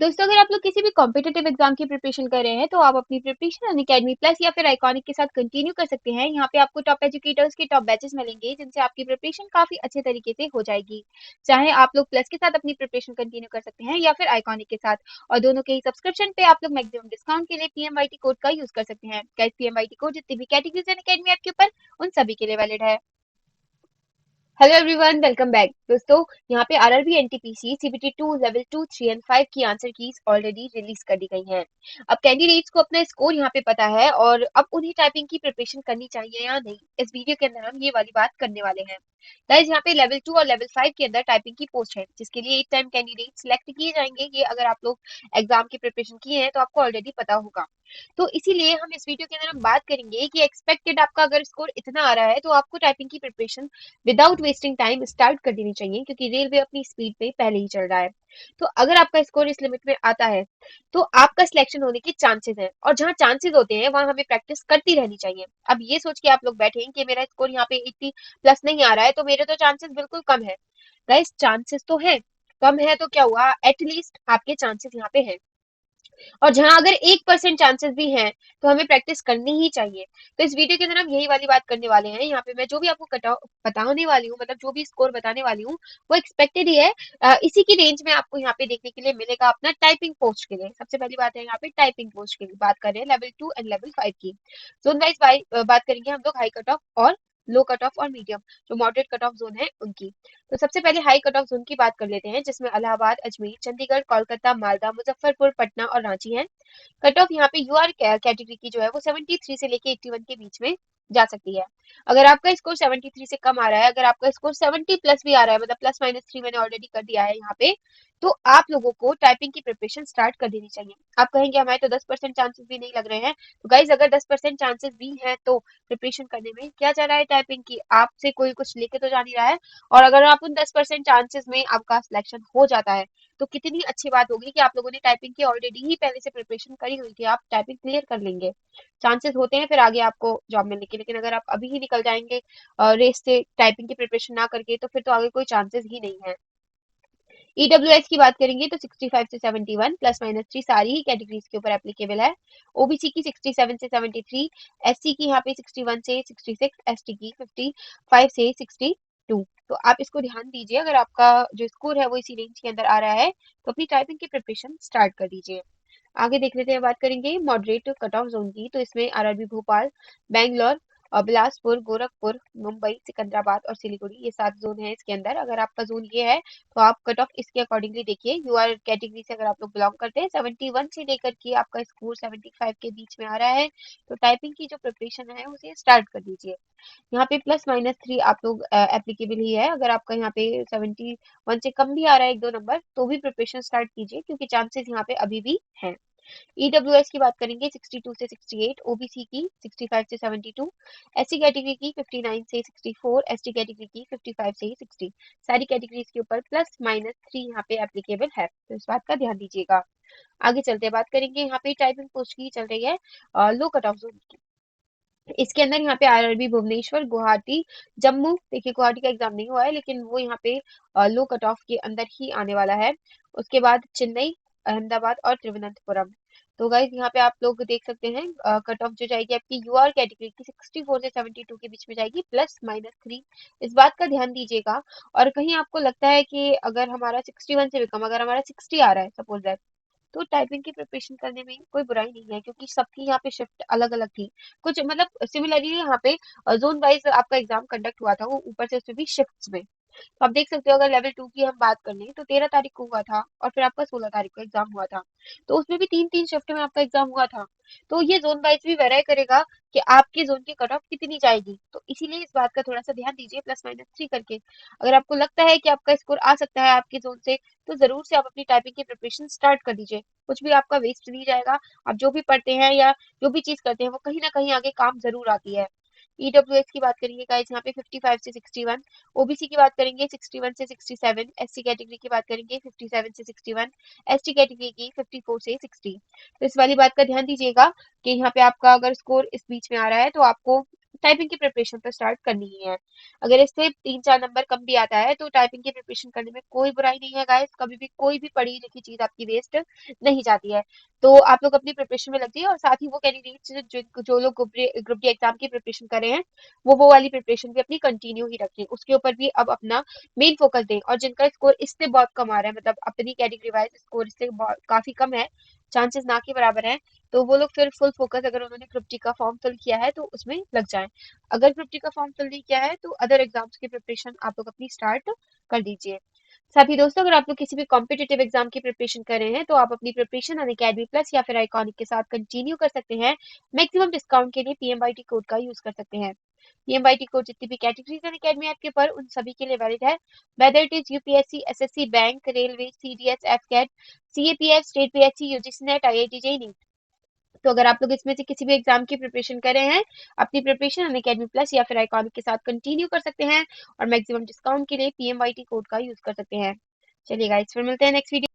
दोस्तों, अगर आप लोग किसी भी कॉम्पिटिटिव एग्जाम की प्रिपरेशन कर रहे हैं तो आप अपनी प्रिपरेशन अनअकैडमी प्लस या फिर आइकॉनिक के साथ कंटिन्यू कर सकते हैं। यहाँ पे आपको टॉप एजुकेटर्स के टॉप बैचेस मिलेंगे जिनसे आपकी प्रिपरेशन काफी अच्छे तरीके से हो जाएगी। चाहे आप लोग प्लस के साथ अपनी प्रिपरेशन कंटिन्यू कर सकते हैं या फिर आइकॉनिक के साथ, और दोनों के ही सब्सक्रिप्शन पे आप लोग मैक्सिमम डिस्काउंट के लिए पीएमवाईटी कोड का यूज कर सकते हैं। गाइस, पीएमवाईटी कोड जितनी भी कैटेगरीज अनअकैडमी ऐप के ऊपर उन सभी के लिए वैलिड है। Hello everyone, welcome back. दोस्तों, यहाँ पे RRB NTPC CBT 2 level 2 3 and 5 की आंसर कीज ऑलरेडी रिलीज कर दी गई हैं। अब कैंडिडेट्स को अपना स्कोर यहाँ पे पता है और अब उन्हें टाइपिंग की प्रिपरेशन करनी चाहिए या नहीं, इस वीडियो के अंदर हम ये वाली बात करने वाले हैं। गाइस, यहाँ पे लेवल 2 और लेवल 5 के अंदर टाइपिंग की पोस्ट है जिसके लिए 8 टाइम कैंडिडेट सिलेक्ट किए जाएंगे। ये अगर आप लोग एग्जाम की प्रिपरेशन किए हैं तो आपको ऑलरेडी पता होगा। तो इसीलिए हम इस वीडियो के अंदर हम बात करेंगे कि एक्सपेक्टेड आपका अगर स्कोर इतना आ रहा है तो आपको टाइपिंग की preparation without wasting time start कर देनी चाहिए, क्योंकि रेलवे अपनी स्पीड पे पहले ही चल रहा है। तो अगर आपका स्कोर इस लिमिट में आता है तो आपका सिलेक्शन होने के चांसेस हैं, और जहां चांसेस होते हैं वहां हमें प्रैक्टिस करती रहनी चाहिए। अब ये सोच के आप लोग बैठे कि मेरा स्कोर यहाँ पे 80 प्लस नहीं आ रहा है तो मेरे तो चांसेस बिल्कुल कम है। गाइस, चांसेस तो है, कम है तो क्या हुआ, एटलीस्ट आपके चांसेस यहाँ पे हैं। और जहां अगर 1% चांसेस भी हैं तो हमें प्रैक्टिस करनी ही चाहिए। तो इस वीडियो के अंदर हम यही वाली बात करने वाले हैं। यहाँ पे मैं जो भी आपको बताने वाली हूँ, मतलब जो भी स्कोर बताने वाली हूँ, वो एक्सपेक्टेड ही है। इसी की रेंज में आपको यहाँ पे देखने के लिए मिलेगा अपना टाइपिंग पोस्ट के लिए। सबसे पहली बात है यहाँ पे टाइपिंग पोस्ट के लिए बात कर रहे हैं लेवल 2 एंड लेवल 5 की। जोन वाइज बात करेंगे हम लोग हाई कट ऑफ और लो कट ऑफ और मीडियम, जो मॉडरेट कट ऑफ जोन है उनकी। तो सबसे पहले हाई कट ऑफ जोन की बात कर लेते हैं, जिसमें इलाहाबाद, अजमेर, चंडीगढ़, कोलकाता, मालदा, मुजफ्फरपुर, पटना और रांची है। कट ऑफ यहाँ पे यूआर कैटेगरी की जो है वो 73 से लेके 81 के बीच में जा सकती है। अगर आपका स्कोर 73 से कम आ रहा है, अगर आपका स्कोर 70 प्लस भी आ रहा है, मतलब प्लस माइनस 3 मैंने ऑलरेडी कर दिया है यहाँ पे, तो आप लोगों को टाइपिंग की प्रिपरेशन स्टार्ट कर देनी चाहिए। आप कहेंगे हमारे तो 10% चांसेस भी नहीं लग रहे हैं। तो गाइज, अगर 10% चांसेस भी हैं तो प्रिपरेशन करने में क्या जा रहा है, टाइपिंग की आपसे कोई कुछ लेके तो जा नहीं रहा है। और अगर आप उन 10% चांसेस में आपका सिलेक्शन हो जाता है तो कितनी अच्छी बात होगी कि आप लोगों ने टाइपिंग की ऑलरेडी ही पहले से प्रिपरेशन करी हुई थी, आप टाइपिंग क्लियर कर लेंगे। चांसेस होते हैं फिर आगे आपको जॉब मिलने के, लेकिन अगर आप अभी ही निकल जाएंगे रेस से टाइपिंग की प्रिपरेशन ना करके, तो फिर तो आगे कोई चांसेस ही नहीं है। ईडब्ल्यूएस की बात करेंगे तो 65 से 71 प्लस माइनस 3 सारी ही कैटेगरीज के ऊपर एप्लीकेबल है। ओबीसी की 67 से 73, एससी की यहाँ पे 61 से 66, एसटी की 55 से 62। तो आप इसको ध्यान दीजिए, अगर आपका जो स्कोर है वो इसी रेंज के अंदर आ रहा है तो अपनी टाइपिंग की प्रिपरेशन स्टार्ट कर दीजिए। आगे देख लेते हैं, बात करेंगे मॉडरेट कट ऑफ जोन की। तो इसमें आरआरबी भोपाल, बैंगलोर, बिलासपुर, गोरखपुर, मुंबई, सिकंदराबाद और सिलीगुड़ी, ये 7 जोन है इसके अंदर। अगर आपका जोन ये है तो आप कट ऑफ इसके अकॉर्डिंगली देखिए। यूआर कैटेगरी से अगर आप लोग बिलोंग करते हैं, 71 से लेकर के आपका स्कोर 75 के बीच में आ रहा है, तो टाइपिंग की जो प्रिपरेशन है उसे स्टार्ट कर दीजिए। यहाँ पे प्लस माइनस 3 आप लोग एप्लीकेबल ही है। अगर आपका यहाँ पे 71 से कम भी आ रहा है एक दो नंबर, तो भी प्रिपरेशन स्टार्ट कीजिए, क्योंकि चांसेस यहाँ पे अभी भी हैं। ईडब्ल्यूएस की बात करेंगे 62 से 68, ओबीसी की 65 से 72, एससी कैटेगरी की 59 से 64, एसटी कैटेगरी की 55 से 60। सारी कैटेगरीज के ऊपर प्लस माइनस 3 यहाँ पे एप्लीकेबल है, तो इस बात का ध्यान दीजिएगा। आगे चलते बात करेंगे, यहाँ पे टाइपिंग पोस्ट की चल रही है लो कट ऑफ जोन की। इसके अंदर यहाँ पे आरआरबी भुवनेश्वर, गुवाहाटी, जम्मू, देखिए गुवाहाटी का एग्जाम नहीं हुआ है लेकिन वो यहाँ पे लो कट ऑफ के अंदर ही आने वाला है। उसके बाद चेन्नई, अहमदाबाद और तिरुवनंतपुरम। तो गाइज, यहाँ पे आप लोग देख सकते हैं कट ऑफ जो जाएगी आपकी यूआर कैटेगरी की 64 से 72 के बीच में जाएगी, प्लस माइनस 3। इस बात का ध्यान दीजिएगा। और कहीं आपको लगता है कि अगर हमारा 61 से भी कम, अगर हमारा 60 आ रहा है सपोज दैट, तो टाइपिंग की प्रिपरेशन करने में कोई बुराई नहीं है, क्योंकि सबकी यहाँ पे शिफ्ट अलग अलग थी। कुछ मतलब सिमिलरली यहाँ पे जोन वाइज आपका एग्जाम कंडक्ट हुआ था, वो ऊपर से उसमें भी शिफ्ट्स में। तो आप देख सकते हो, अगर लेवल 2 की हम बात कर लें तो 13 तारीख को हुआ था और फिर आपका 16 तारीख को एग्जाम हुआ था। तो उसमें भी 3-3 शिफ्ट में आपका एग्जाम हुआ था। तो ये जोन वाइज भी वेराई करेगा कि आपके जोन की कट ऑफ कितनी जाएगी। तो इसीलिए इस बात का थोड़ा सा ध्यान दीजिए, प्लस माइनस 3 करके। अगर आपको लगता है कि आपका स्कोर आ सकता है आपके जोन से, तो जरूर से आप अपनी टाइपिंग की प्रिपरेशन स्टार्ट कर दीजिए। कुछ भी आपका वेस्ट नहीं जाएगा। आप जो भी पढ़ते हैं या जो भी चीज करते हैं वो कहीं ना कहीं आगे काम जरूर आती है। ईडब्ल्यूएस की बात करेंगे गाइस, यहाँ पे 55 से 61, ओबीसी की बात करेंगे 61 से 67, एससी कैटेगरी की बात करेंगे 57 से 61, एसटी कैटेगरी की 54 से 60। तो इस वाली बात का ध्यान दीजिएगा कि यहाँ पे आपका अगर स्कोर इस बीच में आ रहा है तो आपको टाइपिंग की प्रिपरेशन तो स्टार्ट करनी ही है। अगर इससे 3-4 नंबर कम भी आता है तो टाइपिंग की प्रिपरेशन करने में कोई बुराई नहीं है गाइस, कभी भी कोई भी पढ़ी लिखी चीज आपकी वेस्ट नहीं जाती है। तो आप लोग अपनी प्रिपरेशन में लग जाइए और साथ ही वो कैंडिडेट्स जो लोग ग्रुप डी एग्जाम की प्रिपरेशन कर रहे हैं वो वाली प्रिपरेशन भी अपनी कंटिन्यू ही रखें, उसके ऊपर भी अब अपना मेन फोकस दें। और जिनका स्कोर इससे बहुत कम आ रहा है, मतलब अपनी कैटेगरी वाइज स्कोर इससे काफी कम है, चांसेस ना के बराबर हैं, तो वो लोग फिर फुल फोकस, अगर उन्होंने ग्रुप डी का फॉर्म फिल किया है तो उसमें लग जाएं। अगर ग्रुप डी का फॉर्म फिल नहीं किया है तो अदर एग्जाम्स की प्रिपरेशन आप लोग अपनी स्टार्ट कर दीजिए। साथ ही दोस्तों, अगर आप लोग किसी भी कॉम्पिटेटिव एग्जाम की प्रिपरेशन कर रहे हैं तो आप अपनी प्रिपरेशन अनअकैडमी प्लस या फिर आइकॉनिक के साथ कंटिन्यू कर सकते हैं। मैक्सिमम डिस्काउंट के लिए पीएमवाईटी कोड का यूज कर सकते हैं। पीएमवाईटी कोड जितनी भी कैटेगरीज अनअकैडमी आपके ऊपर उन सभी के लिए वैलिड है, whether it is UPSC, SSC, bank, railway, CDS, AFCAT, CAPF, state PHC, UGC NET, IIT JEE. तो अगर आप लोग इसमें से किसी भी एग्जाम की प्रिपरेशन कर रहे हैं, अपनी प्रिपरेशन अनअकैडमी प्लस या फिर आइकॉनिक के साथ कंटिन्यू कर सकते हैं और मैक्सिमम डिस्काउंट के लिए पीएमवाईटी कोड का यूज कर सकते हैं। चलिए गाइस, फिर मिलते हैं नेक्स्ट वीडियो।